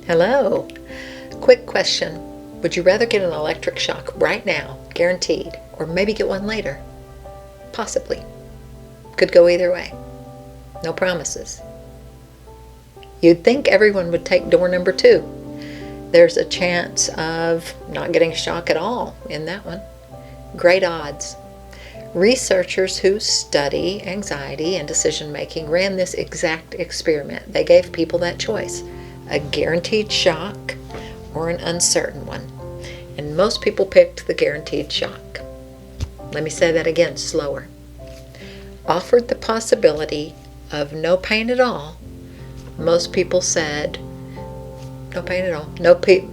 Hello. Quick question. Would you rather get an electric shock right now, guaranteed, or maybe get one later? Possibly. Could go either way. No promises. You'd think everyone would take door number 2. There's a chance of not getting a shock at all in that one. Great odds. Researchers who study anxiety and decision making ran this exact experiment. They gave people that choice, a guaranteed shock or an uncertain one. And most people picked the guaranteed shock. Let me say that again, slower. Offered the possibility of no pain at all, most people said no pain at all.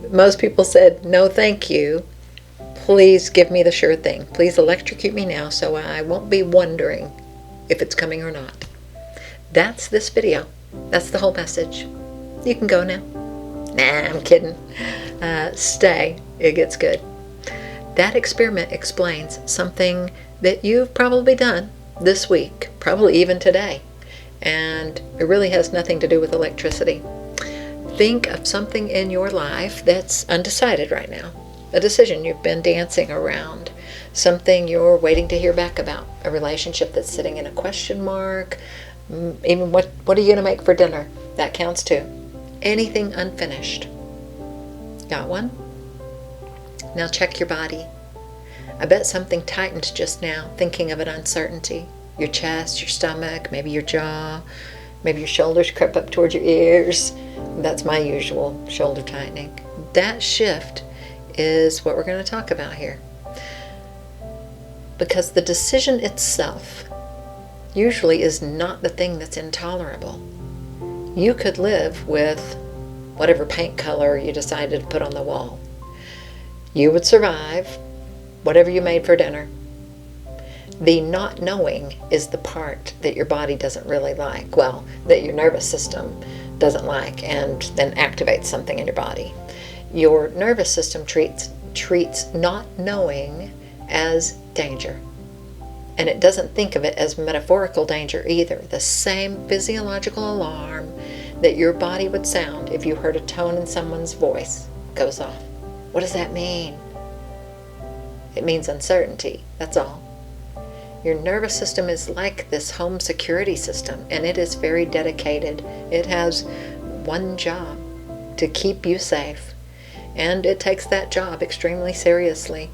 Most people said no thank you. Please give me the sure thing. Please electrocute me now so I won't be wondering if it's coming or not. That's this video. That's the whole message. You can go now. Nah, I'm kidding. Stay. It gets good. That experiment explains something that you've probably done this week, probably even today, and it really has nothing to do with electricity. Think of something in your life that's undecided right now. A decision you've been dancing around, something you're waiting to hear back about, a relationship that's sitting in a question mark, even what are you going to make for dinner? That counts too. Anything unfinished. Got one? Now check your body. I bet something tightened just now, thinking of an uncertainty. Your chest, your stomach, maybe your jaw, maybe your shoulders crept up towards your ears. That's my usual shoulder tightening. That shift is what we're going to talk about here. Because the decision itself usually is not the thing that's intolerable. You could live with whatever paint color you decided to put on the wall. You would survive whatever you made for dinner. The not knowing is the part that your body doesn't really like. Well, that your nervous system doesn't like and then activates something in your body. Your nervous system treats not knowing as danger. And it doesn't think of it as metaphorical danger either. The same physiological alarm that your body would sound if you heard a tone in someone's voice goes off. What does that mean? It means uncertainty, that's all. Your nervous system is like this home security system, and it is very dedicated. It has one job, to keep you safe. And it takes that job extremely seriously.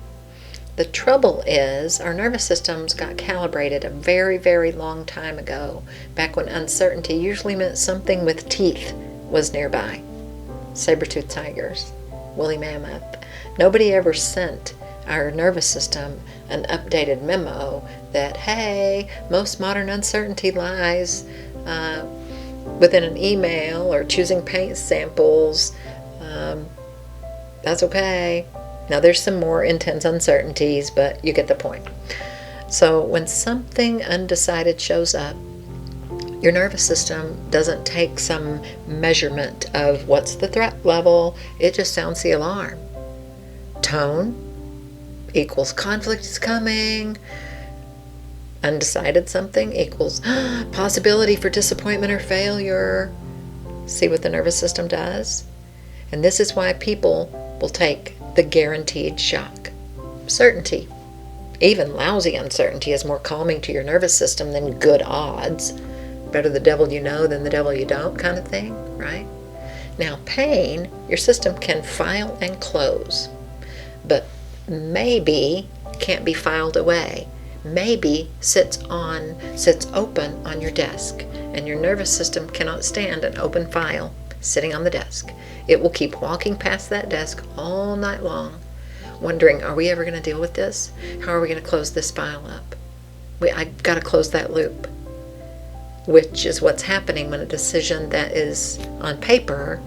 The trouble is, our nervous systems got calibrated a very, very long time ago, back when uncertainty usually meant something with teeth was nearby. Saber-toothed tigers, woolly mammoth. Nobody ever sent our nervous system an updated memo that, hey, most modern uncertainty lies within an email or choosing paint samples. That's okay. Now there's some more intense uncertainties, but you get the point. So when something undecided shows up, your nervous system doesn't take some measurement of what's the threat level. It just sounds the alarm. Tone equals conflict is coming. Undecided something equals possibility for disappointment or failure. See what the nervous system does? And this is why people will take the guaranteed shock. Certainty, even lousy uncertainty, is more calming to your nervous system than good odds. Better the devil you know than the devil you don't kind of thing, right? Now, pain, your system can file and close, but maybe can't be filed away. Maybe sits open on your desk, and your nervous system cannot stand an open file sitting on the desk. It will keep walking past that desk all night long, wondering, are we ever going to deal with this? How are we going to close this file up? I've got to close that loop, which is what's happening when a decision that is on paper,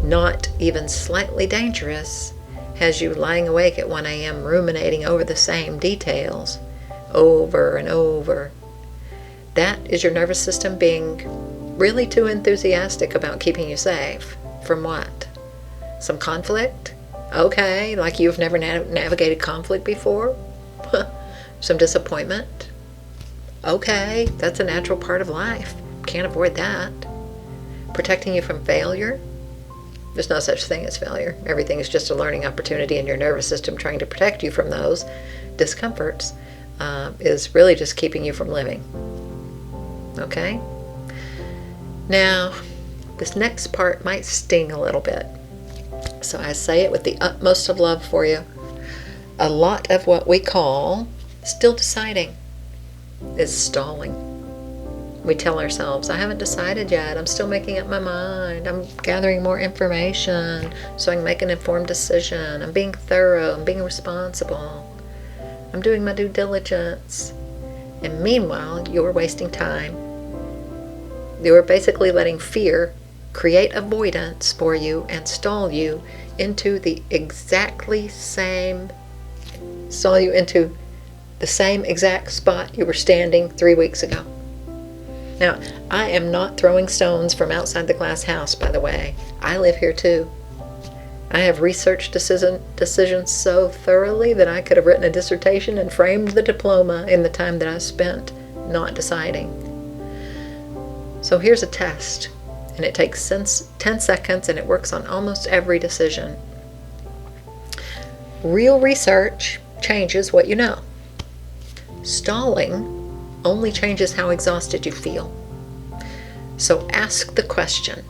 not even slightly dangerous, has you lying awake at 1 a.m. ruminating over the same details over and over. That is your nervous system being really too enthusiastic about keeping you safe. From what? Some conflict? Okay, like you've never navigated conflict before? Some disappointment? Okay, that's a natural part of life. Can't avoid that. Protecting you from failure? There's no such thing as failure. Everything is just a learning opportunity, and your nervous system trying to protect you from those discomforts is really just keeping you from living. Okay? Now, this next part might sting a little bit. So I say it with the utmost of love for you. A lot of what we call still deciding is stalling. We tell ourselves, I haven't decided yet. I'm still making up my mind. I'm gathering more information so I can make an informed decision. I'm being thorough. I'm being responsible. I'm doing my due diligence. And meanwhile, you're wasting time. You're basically letting fear create avoidance for you and stall you into the same exact spot you were standing 3 weeks ago. Now, I am not throwing stones from outside the glass house, by the way. I live here too. I have researched decisions so thoroughly that I could have written a dissertation and framed the diploma in the time that I spent not deciding. So here's a test, and it takes 10 seconds, and it works on almost every decision. Real research changes what you know. Stalling only changes how exhausted you feel. So ask the question,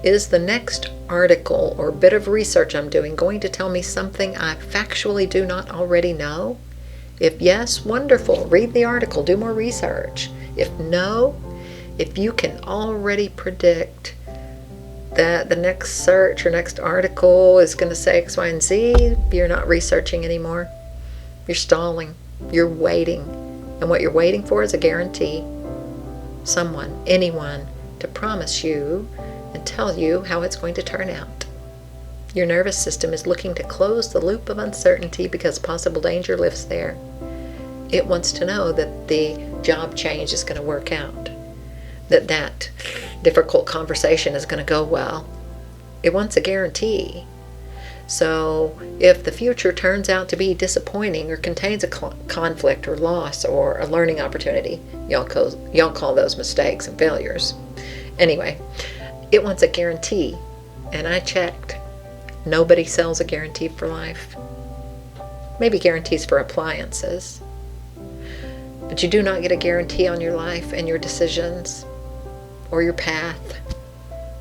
is the next article or bit of research I'm doing going to tell me something I factually do not already know? If yes, wonderful. Read the article, do more research. If no, if you can already predict that the next search or next article is going to say X, Y, and Z, you're not researching anymore. You're stalling. You're waiting. And what you're waiting for is a guarantee. Someone, anyone, to promise you and tell you how it's going to turn out. Your nervous system is looking to close the loop of uncertainty because possible danger lives there. It wants to know that the job change is going to work out, that difficult conversation is going to go well. It wants a guarantee. So if the future turns out to be disappointing or contains a conflict or loss or a learning opportunity, y'all call those mistakes and failures. Anyway, it wants a guarantee. And I checked. Nobody sells a guarantee for life. Maybe guarantees for appliances. But you do not get a guarantee on your life and your decisions or your path.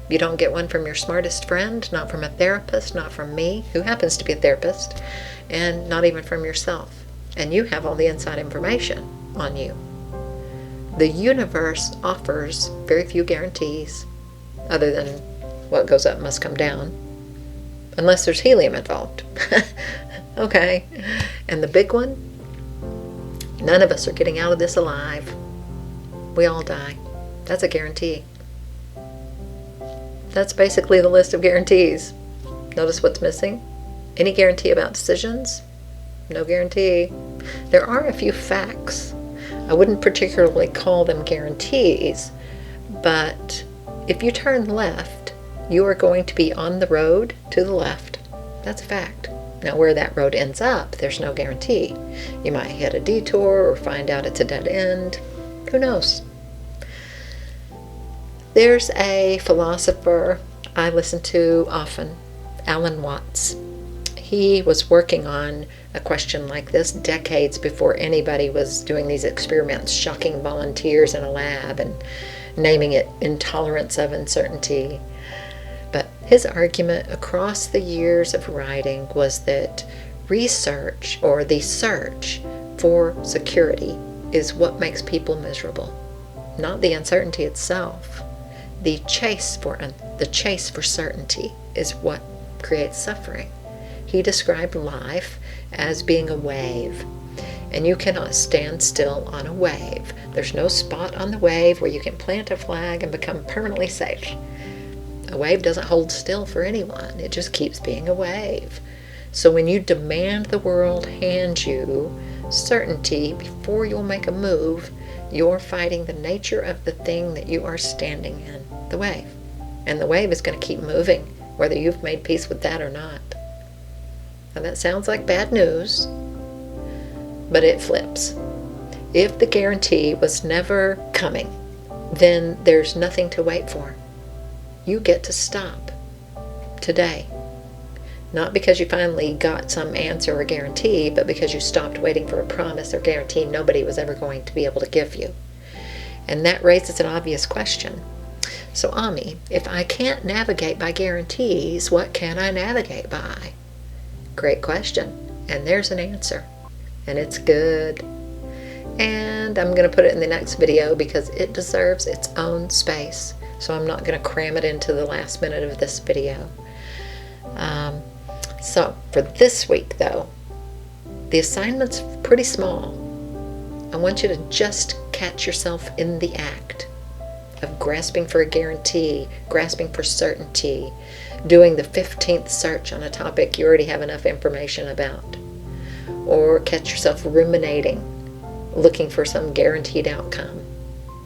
You don't get one from your smartest friend, not from a therapist, not from me, who happens to be a therapist, and not even from yourself. And you have all the inside information on you. The universe offers very few guarantees, other than what goes up must come down, unless there's helium involved. Okay. And the big one? None of us are getting out of this alive. We all die. That's a guarantee. That's basically the list of guarantees. Notice what's missing? Any guarantee about decisions? No guarantee. There are a few facts. I wouldn't particularly call them guarantees, but if you turn left, you are going to be on the road to the left. That's a fact. Now, where that road ends up, there's no guarantee. You might hit a detour or find out it's a dead end. Who knows? There's a philosopher I listen to often, Alan Watts. He was working on a question like this decades before anybody was doing these experiments, shocking volunteers in a lab and naming it intolerance of uncertainty. But his argument across the years of writing was that research, or the search for security, is what makes people miserable, not the uncertainty itself. The chase for certainty is what creates suffering. He described life as being a wave, and you cannot stand still on a wave. There's no spot on the wave where you can plant a flag and become permanently safe. A wave doesn't hold still for anyone. It just keeps being a wave. So when you demand the world hand you certainty before you'll make a move, you're fighting the nature of the thing that you are standing in, the wave. And the wave is going to keep moving, whether you've made peace with that or not. Now that sounds like bad news, but it flips. If the guarantee was never coming, then there's nothing to wait for. You get to stop. today. Not because you finally got some answer or guarantee, but because you stopped waiting for a promise or guarantee nobody was ever going to be able to give you. And that raises an obvious question. So, Ami, if I can't navigate by guarantees, what can I navigate by? Great question. And there's an answer. And it's good. And I'm going to put it in the next video because it deserves its own space. So I'm not going to cram it into the last minute of this video. So for this week, though, the assignment's pretty small. I want you to just catch yourself in the act of grasping for a guarantee, grasping for certainty, doing the 15th search on a topic you already have enough information about, or catch yourself ruminating, looking for some guaranteed outcome.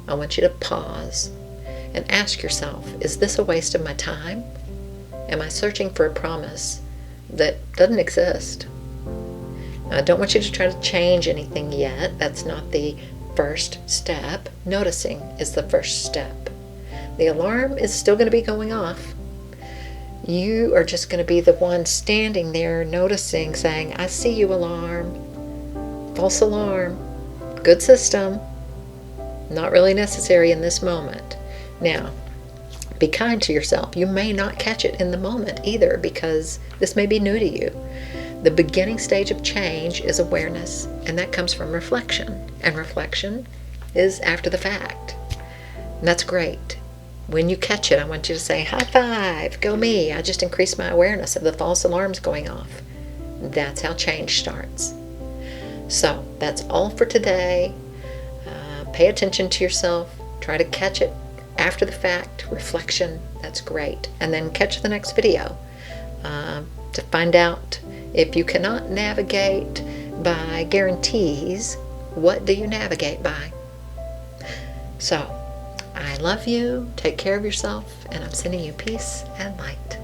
I want you to pause and ask yourself, is this a waste of my time? Am I searching for a promise that doesn't exist? Now, I don't want you to try to change anything yet. That's not the first step. Noticing is the first step. The alarm is still going to be going off. You are just going to be the one standing there noticing, saying, I see you, alarm. False alarm. Good system. Not really necessary in this moment. Now, be kind to yourself. You may not catch it in the moment either because this may be new to you. The beginning stage of change is awareness, and that comes from reflection. And reflection is after the fact. And that's great. When you catch it, I want you to say, high five, go me. I just increased my awareness of the false alarms going off. That's how change starts. So that's all for today. Pay attention to yourself. Try to catch it after the fact. Reflection, that's great. And then catch the next video to find out if you cannot navigate by guarantees, what do you navigate by? So, I love you. Take care of yourself. And I'm sending you peace and light.